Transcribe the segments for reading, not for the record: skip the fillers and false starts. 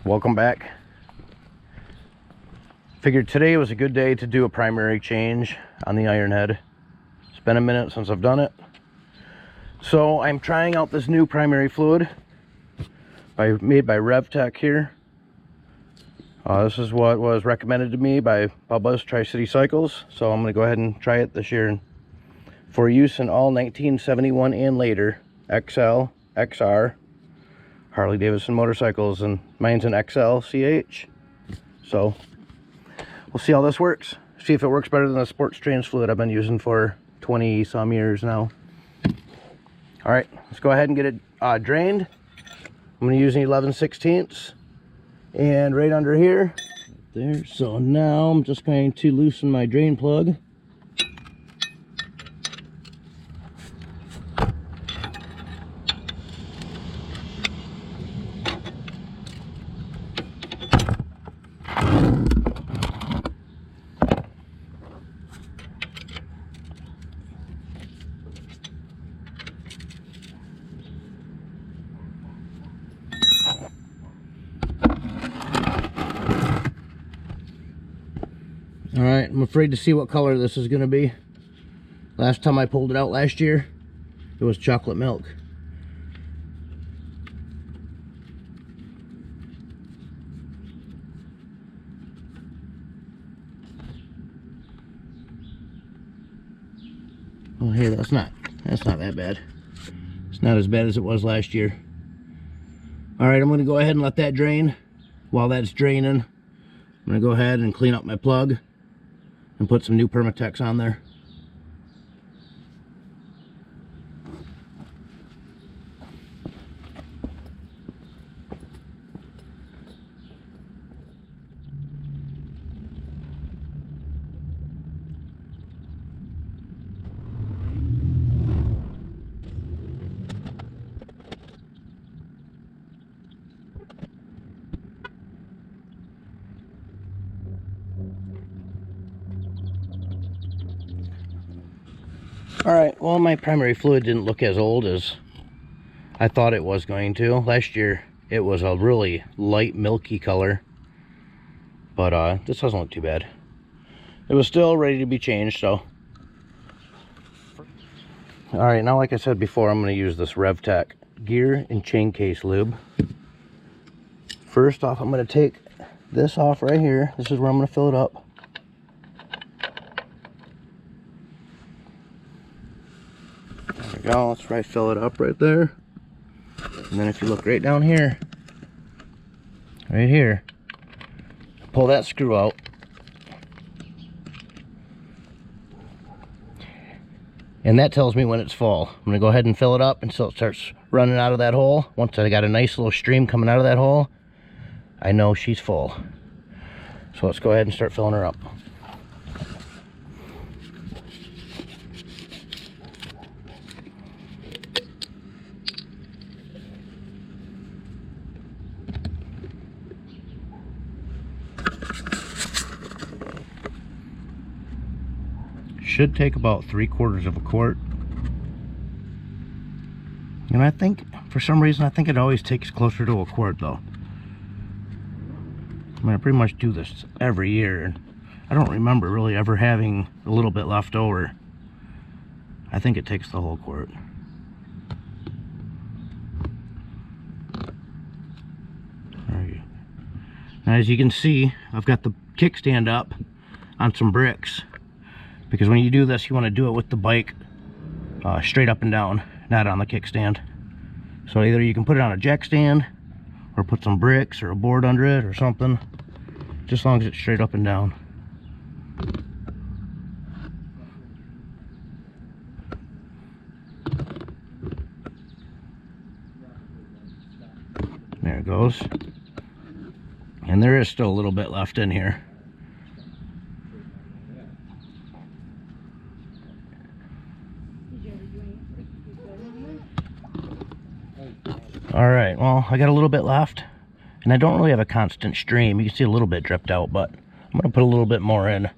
Welcome back. Figured today was a good day to do a primary change on the Ironhead. It's been a minute since I've done it. So I'm trying out this new primary fluid made by RevTech here. This is what was recommended to me by Bubba's Tri-City Cycles. So I'm going to go ahead and try it this year for use in all 1971 and later XL, XR, Harley Davidson motorcycles, and mine's an XL CH. So we'll see how this works. See if it works better than the sports trans fluid I've been using for 20 some years now. All right, let's go ahead and get it drained. I'm going to use an 11/16 and right under here there. So now I'm just going to loosen my drain plug. All right, I'm afraid to see what color this is going to be. Last time I pulled it out last year, it was chocolate milk. Oh, hey, that's not that bad. It's not as bad as it was last year. All right, I'm going to go ahead and let that drain. While that's draining, I'm going to go ahead and clean up my plug and put some new Permatex on there. Alright, well, my primary fluid didn't look as old as I thought it was going to. Last year it was a really light milky color, but this doesn't look too bad. It was still ready to be changed, so. Alright, now like I said before, I'm going to use this RevTech gear and chain case lube. First off, I'm going to take this off right here. This is where I'm going to fill it up. There we go. Let's try fill it up right there. And then if you look right down here, right here, pull that screw out. And that tells me when it's full. I'm going to go ahead and fill it up until it starts running out of that hole. Once I got a nice little stream coming out of that hole, I know she's full. So let's go ahead and start filling her up. Should take about 3/4 of a quart. And I think, for some reason, I think it always takes closer to a quart though. I mean, I pretty much do this every year, and I don't remember really ever having a little bit left over. I think it takes the whole quart. There you go. Now, as you can see, I've got the kickstand up on some bricks, because when you do this, you want to do it with the bike straight up and down, not on the kickstand. So either you can put it on a jack stand or put some bricks or a board under it or something, just as long as it's straight up and down. There it goes. And there is still a little bit left in here. Alright, well, I got a little bit left, and I don't really have a constant stream. You can see a little bit dripped out, but I'm going to put a little bit more in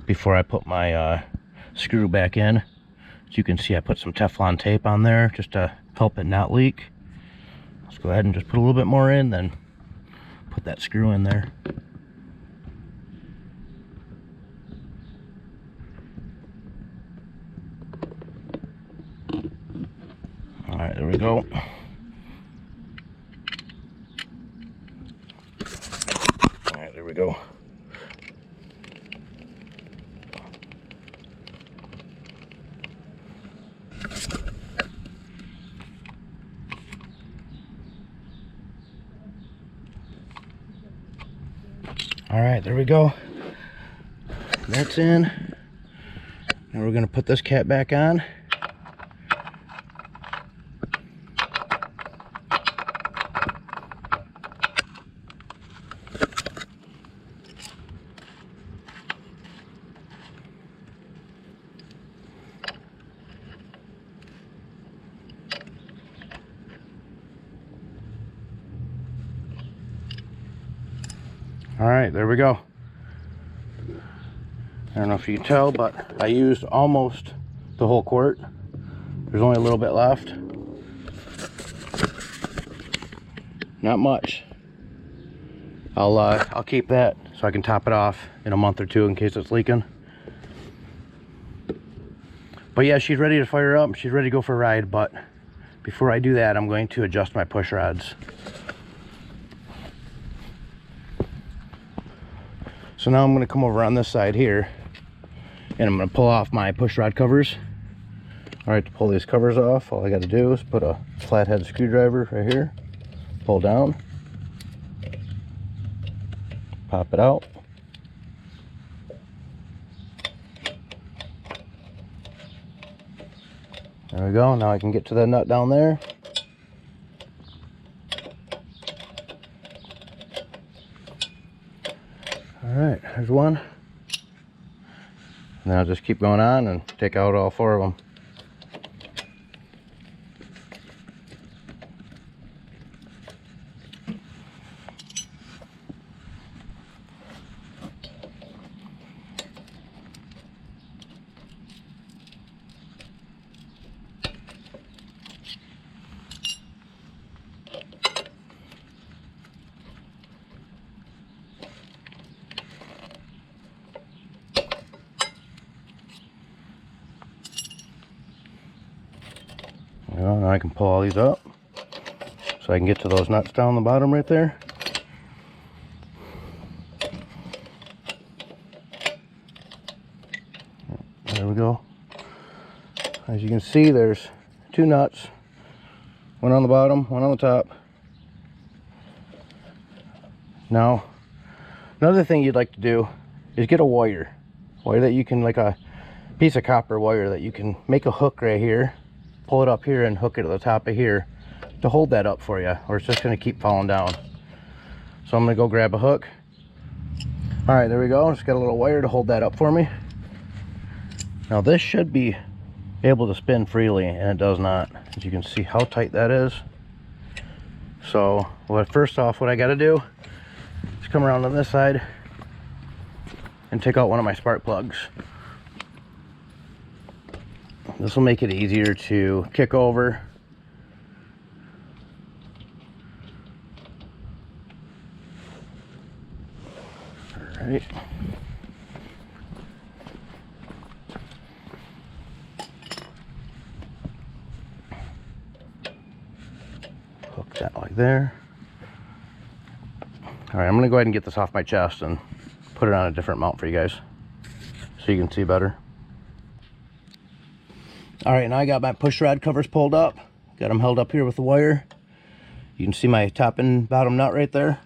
before I put my screw back in. As you can see, I put some Teflon tape on there just to help it not leak. Let's go ahead and just put a little bit more in, then put that screw in there. All right, there we go. All right, there we go. All right, there we go. That's in. Now we're going to put this cat back on. All right, there we go. I don't know if you can tell, but I used almost the whole quart. There's only a little bit left. Not much. I'll keep that so I can top it off in a month or two in case it's leaking. But yeah, she's ready to fire up. She's ready to go for a ride, but before I do that, I'm going to adjust my push rods. So now I'm going to come over on this side here and I'm going to pull off my push rod covers. All right, to pull these covers off, all I got to do is put a flathead screwdriver right here, pull down, pop it out. There we go. Now I can get to that nut down there. All right, there's one. And then I'll just keep going on and take out all four of them. Well, now I can pull all these up so I can get to those nuts down the bottom right there. There we go. As you can see, there's two nuts, one on the bottom, one on the top. Now, another thing you'd like to do is get a wire that you can, like a piece of copper wire that you can make a hook right here, pull it up here and hook it at the top of here to hold that up for you, or it's just going to keep falling down. So I'm going to go grab a hook. All right, there we go. Just got a little wire to hold that up for me. Now this should be able to spin freely, and it does not. As you can see how tight that is. So first off, what I got to do is come around on this side and take out one of my spark plugs. This will make it easier to kick over. All right. Hook that like there. All right, I'm gonna go ahead and get this off my chest and put it on a different mount for you guys so you can see better. All right, now I got my push rod covers pulled up. Got them held up here with the wire. You can see my top and bottom nut right there.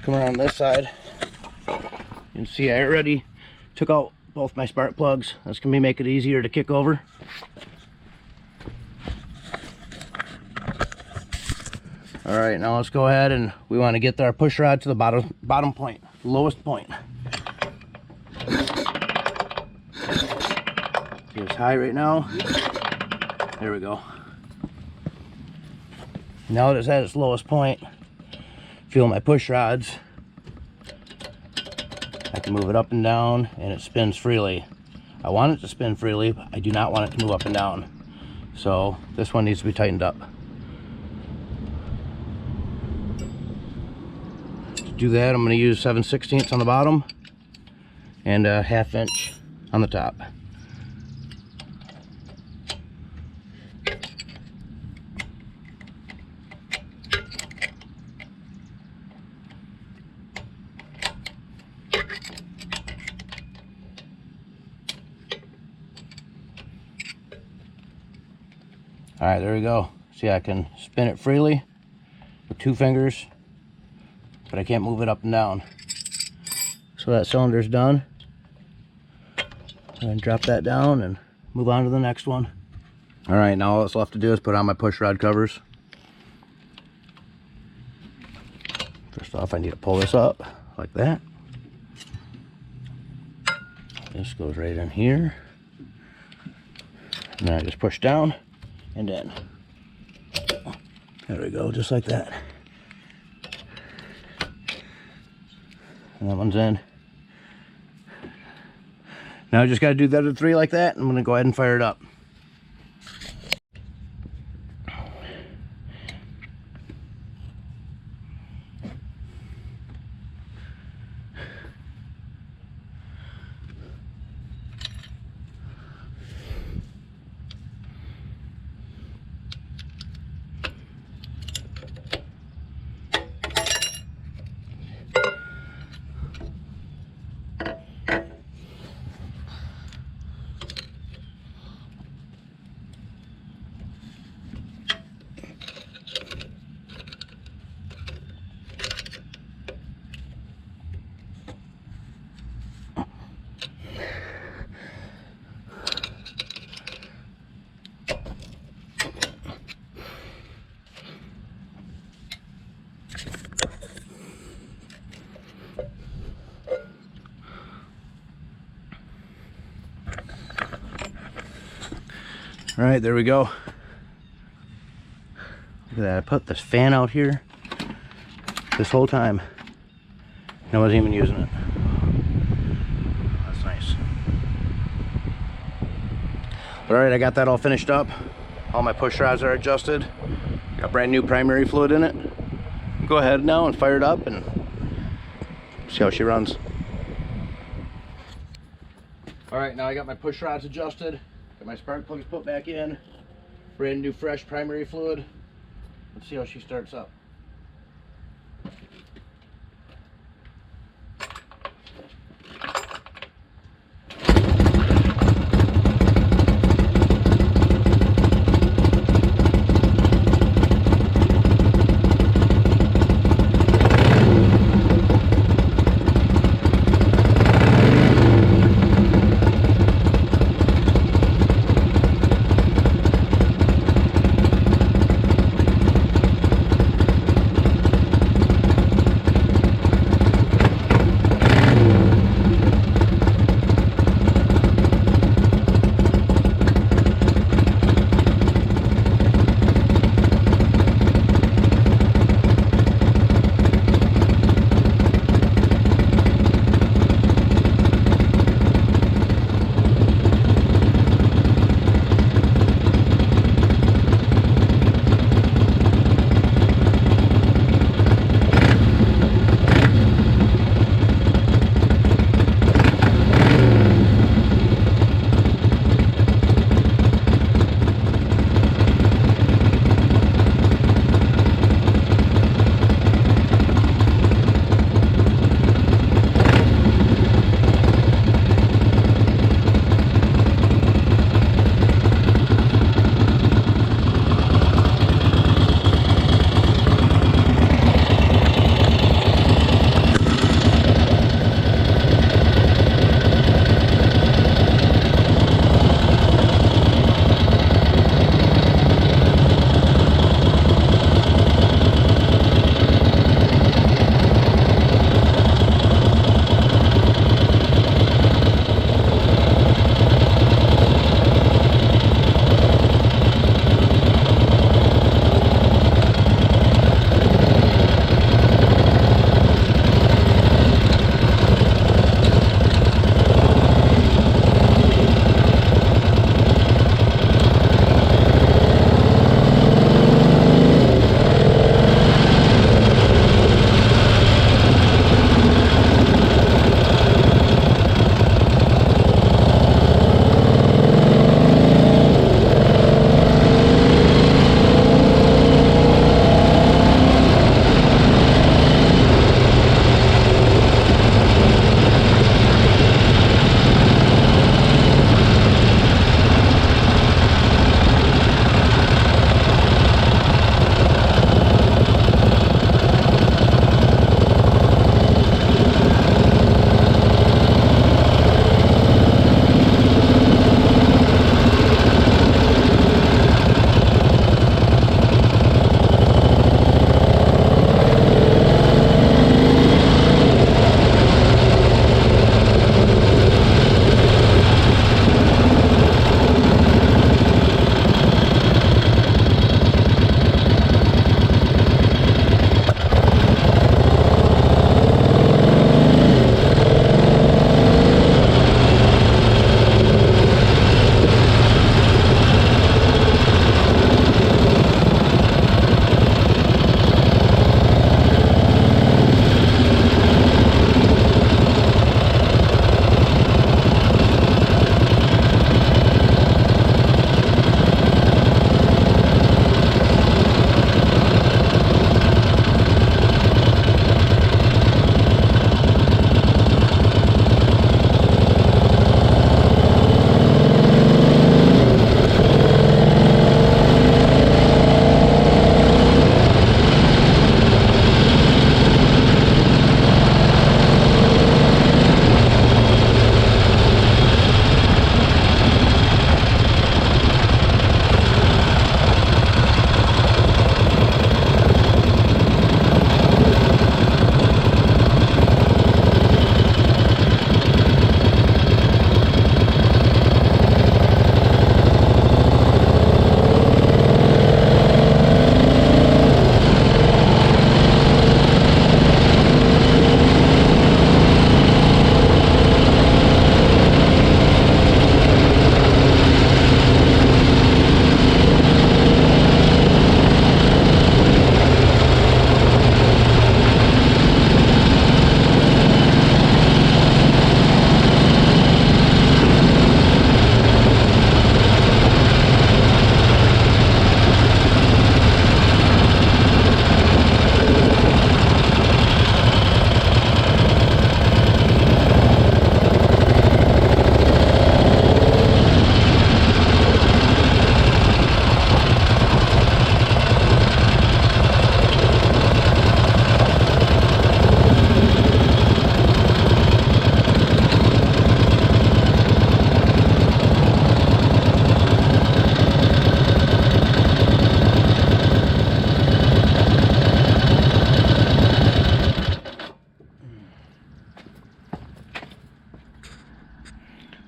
Come around this side. You can see I already took out both my spark plugs. That's gonna make it easier to kick over. All right, now let's go ahead and we want to get our push rod to the bottom point, lowest point. It's high right now. There we go. Now that it's at its lowest point, feel my push rods. I can move it up and down and it spins freely. I want it to spin freely, but I do not want it to move up and down. So this one needs to be tightened up. do that, I'm going to use 7/16 on the bottom and a 1/2 inch on the top. All right, there we go. See, I can spin it freely with 2 fingers, but I can't move it up and down. So that cylinder's done. And drop that down and move on to the next one. All right, now all that's left to do is put on my push rod covers. First off, I need to pull this up like that. This goes right in here. And then I just push down and in. There we go, just like that. And that one's in. Now I just got to do the other 3 like that. I'm going to go ahead and fire it up. All right, there we go. Look at that, I put this fan out here this whole time. And I wasn't even using it. That's nice. All right, I got that all finished up. All my push rods are adjusted. Got brand new primary fluid in it. Go ahead now and fire it up and see how she runs. All right, now I got my push rods adjusted. Got my spark plugs put back in. Brand new fresh primary fluid. Let's see how she starts up.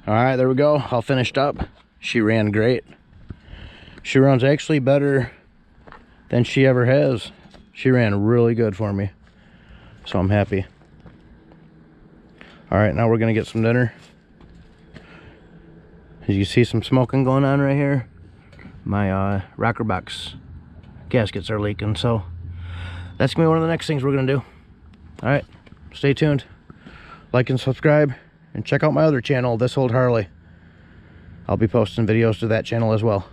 All right, there we go, all finished up. She ran great. She runs actually better than she ever has. She ran really good for me, so I'm happy. All right, now we're gonna get some dinner. As you see some smoking going on right here, my rocker box gaskets are leaking, so that's gonna be one of the next things we're gonna do. All right, stay tuned, like and subscribe, and check out my other channel, This Old Harley. I'll be posting videos to that channel as well.